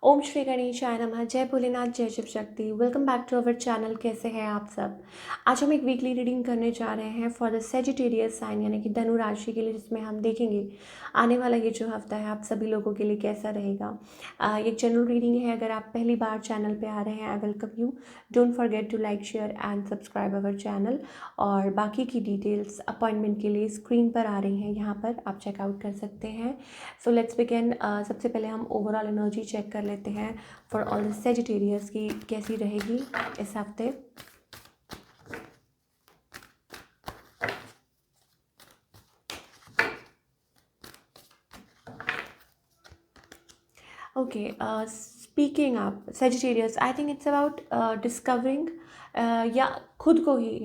ओम श्री गणेशाय नमः। जय भोलेनाथ, जय Shiv Shakti. Welcome back to our channel. कैसे हैं आप सब। आज हम एक वीकली रीडिंग करने जा रहे हैं फॉर द सेजिटेरियस साइन यानी कि धनु राशि के लिए, जिसमें हम देखेंगे आने वाला ये जो हफ्ता है आप सभी लोगों के लिए कैसा रहेगा। ये जनरल रीडिंग है। अगर आप पहली बार चैनल पे आ रहे हैं, I welcome you. Don't forget to like, share and subscribe our channel. और बाकी की डिटेल्स अपॉइंटमेंट के लिए स्क्रीन पर आ रही हैं, यहाँ पर आप चेकआउट कर सकते हैं। So let's begin. सबसे पहले हम ओवरऑल एनर्जी चेक कर लेते हैं फॉर ऑल द सेजिटेरियस की कैसी रहेगी इस हफ्ते। Okay, speaking up Sagittarius, I think it's about discovering या खुद को ही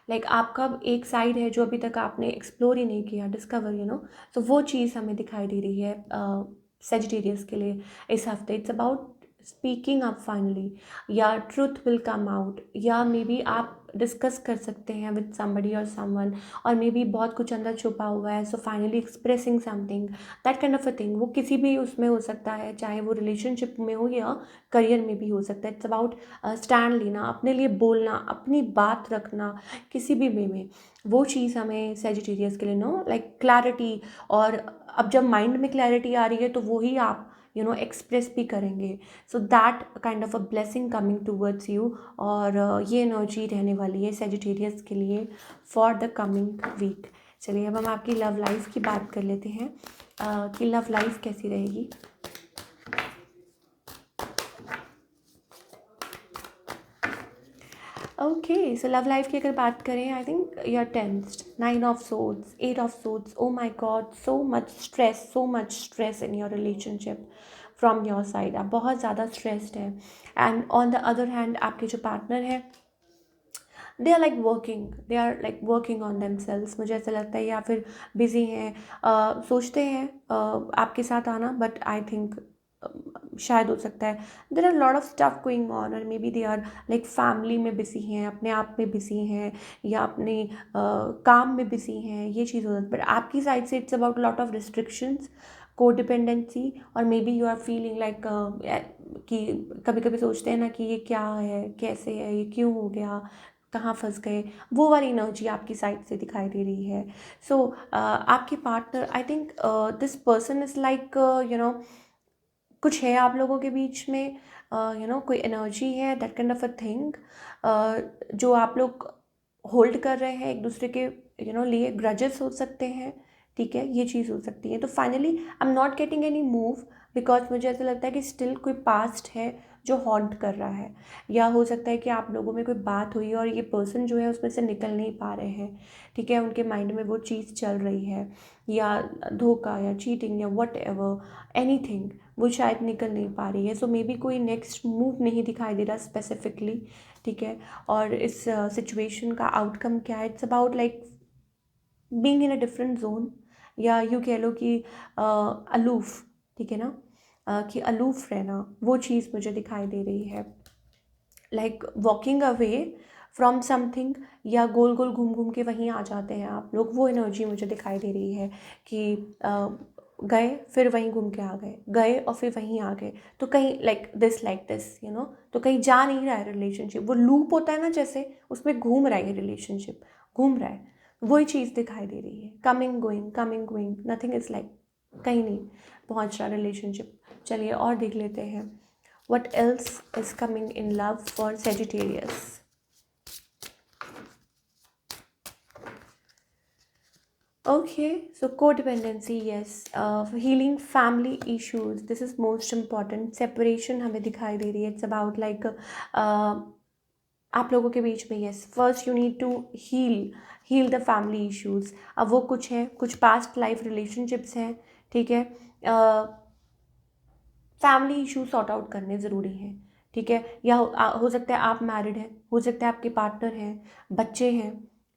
लाइक आपका एक साइड है जो अभी तक आपने एक्सप्लोर ही नहीं किया, डिस्कवर तो वो चीज़ हमें दिखाई दे रही है सेजिटेरियस के लिए इस हफ्ते। It's about speaking up finally, या ट्रूथ विल कम आउट, या मे बी आप डिस्कस कर सकते हैं विद समबडी और समवन, और मे बी बहुत कुछ अंदर छुपा हुआ है। So finally expressing something, that kind of a thing. वो किसी भी उसमें हो सकता है, चाहे वो रिलेशनशिप में हो या करियर में भी हो सकता है। इट्स अबाउट स्टैंड लेना, अपने लिए बोलना, अपनी बात रखना किसी भी वे में। वो चीज़ हमें सेजिटेरियस के लिए लाइक क्लैरिटी। और अब जब माइंड में क्लैरिटी आ रही है तो वो ही आप एक्सप्रेस भी करेंगे। So that kind of a blessing coming towards you. और ये एनर्जी रहने वाली है सेजिटेरियस के लिए फॉर द कमिंग वीक। चलिए अब हम आपकी लव लाइफ की बात कर लेते हैं कि लव लाइफ कैसी रहेगी। ओके, सो लव लाइफ की अगर बात करें, I think you are tensed. 9 of swords, 8 of swords, oh my God, so much stress in your relationship from your side. आप बहुत ज़्यादा स्ट्रेस्ड है। And on the other hand आपके जो पार्टनर है, they are like working on themselves. मुझे ऐसा लगता है, या फिर बिजी हैं, सोचते हैं आपके साथ आना, बट आई थिंक शायद हो सकता है there are lot of stuff going on, और maybe they are like family में बिजी हैं, अपने आप में बिजी हैं, या अपने काम में बिजी हैं। ये चीज़ हो सकती है, बट आपकी साइड से it's about lot of restrictions, codependency, और maybe you are feeling like कि कभी कभी सोचते हैं ना कि ये क्या है, कैसे है, ये क्यों हो गया, कहाँ फंस गए। वो वाली एनर्जी आपकी साइड से दिखाई दे रही है। सो आपके partner, I think this person is like कुछ है आप लोगों के बीच में, कोई एनर्जी है, that kind of a thing, जो आप लोग होल्ड कर रहे हैं एक दूसरे के लिए। ग्रजेस हो सकते हैं, ठीक है, ये चीज़ हो सकती है। तो finally I am not getting any move, because मुझे ऐसा लगता है कि स्टिल कोई पास्ट है जो हॉन्ट कर रहा है। या हो सकता है कि आप लोगों में कोई बात हुई और ये पर्सन जो है उसमें से निकल नहीं पा रहे हैं, ठीक है, उनके माइंड में वो चीज़ चल रही है, या धोखा या चीटिंग या वट एवर एनीथिंग, वो शायद निकल नहीं पा रही है। सो मे बी कोई नेक्स्ट मूव नहीं दिखाई दे रहा स्पेसिफिकली, ठीक है। और इस सिचुएशन का आउटकम क्या है, it's about like being in a different zone, या यूँ कह लो कि अलूफ, ठीक है ना, कि अलूफ रहना, वो चीज़ मुझे दिखाई दे रही है। Like walking away from something, या गोल गोल घूम घूम के वहीं आ जाते हैं आप लोग। वो एनर्जी मुझे दिखाई दे रही है कि गए फिर वहीं घूम के आ गए, गए और फिर वहीं आ गए। तो कहीं लाइक दिस तो कहीं जा नहीं रहा है रिलेशनशिप। वो लूप होता है ना, जैसे उसमें घूम रहा है ये रिलेशनशिप, घूम रहा है। वही चीज़ दिखाई दे रही है, coming going, nothing is like कहीं नहीं पहुंच रहा रिलेशनशिप। चलिए और देख लेते हैं what else is coming in love for Sagittarius. Okay, so codependency, yes, healing family issues, this is most important. Separation हमें दिखाई दे रही है, it's about like आप लोगों के बीच में, yes, first you need to heal the family issues। अब वो कुछ है, कुछ पास्ट लाइफ रिलेशनशिप्स हैं, ठीक है, फैमिली इशू सॉर्ट आउट करने ज़रूरी हैं, ठीक है। या हो सकता है आप मैरिड हैं, हो सकता है आपके पार्टनर हैं, बच्चे हैं,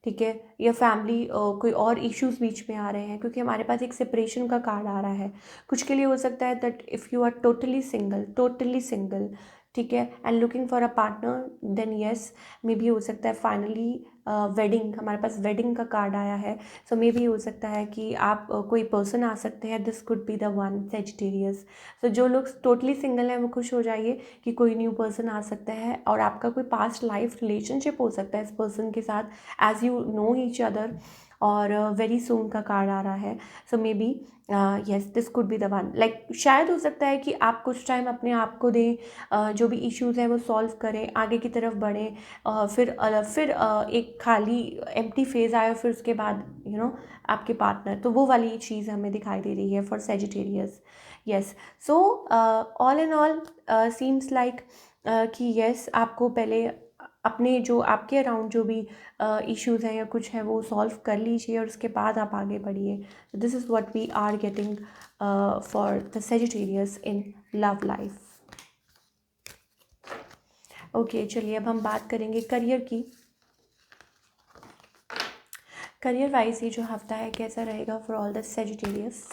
ठीक है, या फैमिली कोई और इश्यूज बीच में आ रहे हैं, क्योंकि हमारे पास एक सेपरेशन का कार्ड आ रहा है। कुछ के लिए हो सकता है that if you are totally single, ठीक है, and looking for a partner, then yes maybe हो सकता है फाइनली वेडिंग, हमारे पास वेडिंग का कार्ड आया है, सो मे भी हो सकता है कि आप कोई पर्सन आ सकते हैं, this could be the one Sagittarius. So जो लोग टोटली सिंगल हैं वो खुश हो जाइए कि कोई न्यू पर्सन आ सकता है, और आपका कोई पास्ट लाइफ रिलेशनशिप हो सकता है इस पर्सन के साथ, as you know each other, और वेरी सून का कार्ड आ रहा है। So maybe yes this could be the one, like शायद हो सकता है कि आप कुछ टाइम अपने आप को दें, जो भी इश्यूज़ हैं वो सॉल्व करें, आगे की तरफ बढ़ें, फिर एक खाली एम्प्टी फेज आए, फिर उसके बाद आपके पार्टनर, तो वो वाली चीज़ हमें दिखाई दे रही है for Sagittarius. Yes, so all in all seems like कि येस आपको पहले अपने जो आपके अराउंड जो भी इश्यूज़ हैं या कुछ है वो सॉल्व कर लीजिए, और उसके बाद आप आगे बढ़िए। This is what we are getting for the Sagittarius in love life. Okay, चलिए अब हम बात करेंगे करियर की। करियर वाइज ये जो हफ्ता है कैसा रहेगा for all the Sagittarius.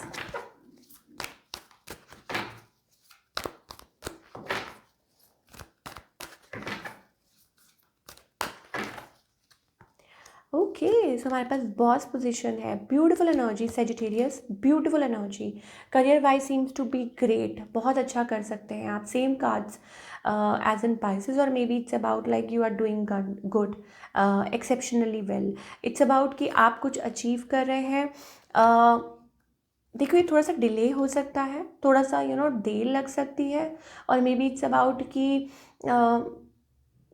Okay, so हमारे पास बॉस पोजीशन है, beautiful energy Sagittarius, beautiful energy. Career wise seems to be great, बहुत अच्छा कर सकते हैं आप, same cards as in Pisces, और maybe it's about like you are doing good, exceptionally well. It's about कि आप कुछ अचीव कर रहे हैं। देखो ये थोड़ा सा डिले हो सकता है, थोड़ा सा देर लग सकती है, और मे बी इट्स अबाउट कि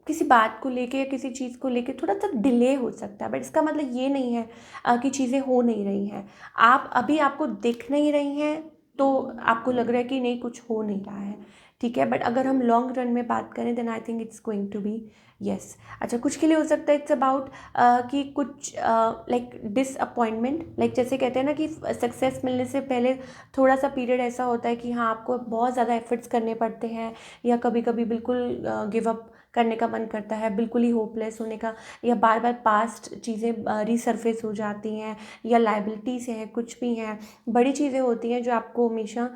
किसी बात को लेके या किसी चीज़ को लेके थोड़ा सा डिले हो सकता है, बट इसका मतलब ये नहीं है कि चीज़ें हो नहीं रही हैं। आप अभी आपको दिख नहीं रही हैं, तो आपको लग रहा है कि नहीं कुछ हो नहीं रहा है, ठीक है, बट अगर हम लॉन्ग रन में बात करें then I think it's going to be yes. अच्छा, कुछ के लिए हो सकता है इट्स अबाउट कि कुछ लाइक डिसअपॉइंटमेंट, लाइक जैसे कहते हैं ना कि सक्सेस मिलने से पहले थोड़ा सा पीरियड ऐसा होता है कि हाँ आपको बहुत ज़्यादा एफर्ट्स करने पड़ते हैं, या कभी कभी बिल्कुल गिव अप करने का मन करता है, बिल्कुल ही होपलेस होने का, या बार बार पास्ट चीज़ें रीसरफेस हो जाती हैं, या लाइबिलिटीज़ हैं, कुछ भी हैं, बड़ी चीज़ें होती हैं जो आपको हमेशा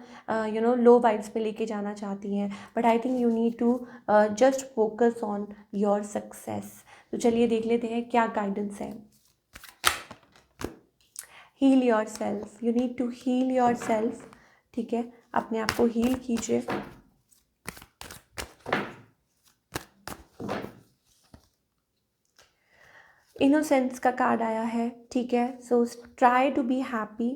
लो वाइब्स पे लेके जाना चाहती हैं, but I think you need to just focus on your success. तो चलिए देख लेते हैं क्या गाइडेंस है। Heal yourself, you need to heal yourself, ठीक है, अपने आप को हील कीजिए। इनोसेंस का कार्ड आया है, ठीक है, so try to be happy,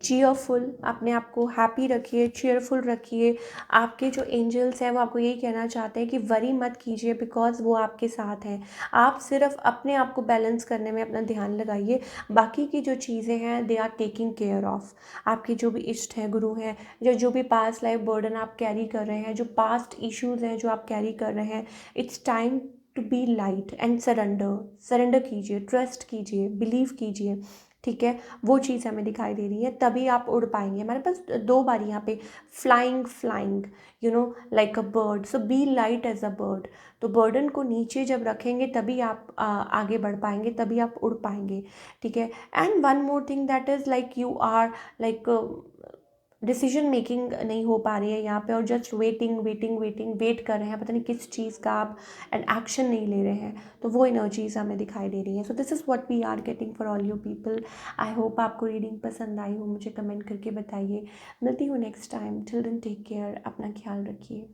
cheerful, अपने आप को हैप्पी रखिए, चीयरफुल रखिए। आपके जो एंजल्स हैं वो आपको यही कहना चाहते हैं कि वरी मत कीजिए, बिकॉज वो आपके साथ हैं। आप सिर्फ अपने आप को बैलेंस करने में अपना ध्यान लगाइए, बाकी की जो चीज़ें हैं they are taking care of. आपके जो भी इष्ट हैं, गुरु हैं, या जो भी पास्ट लाइफ बर्डन आप कैरी कर रहे हैं, जो पास्ट इश्यूज़ हैं जो आप कैरी कर रहे हैं, it's time to be light and surrender, surrender कीजिए, ट्रस्ट कीजिए, बिलीव कीजिए, ठीक है, वो चीज़ हमें दिखाई दे रही है, तभी आप उड़ पाएंगे। हमारे पास दो बार यहाँ पे flying flying like a bird, so be light as a bird. तो बर्डन को नीचे जब रखेंगे तभी आप आगे बढ़ पाएंगे, तभी आप उड़ पाएंगे, ठीक है। And one more thing that is like you are like decision making नहीं हो पा रही है यहाँ पे, और just waiting waiting waiting wait कर रहे हैं, पता नहीं किस चीज़ का आप, एंड एक्शन नहीं ले रहे हैं, तो वो एनर्जीज हमें दिखाई दे रही हैं। So this is what we are getting for all you people. I hope आपको रीडिंग पसंद आई हो, मुझे कमेंट करके बताइए। मिलती हूँ next time, till then take care, अपना ख्याल रखिए।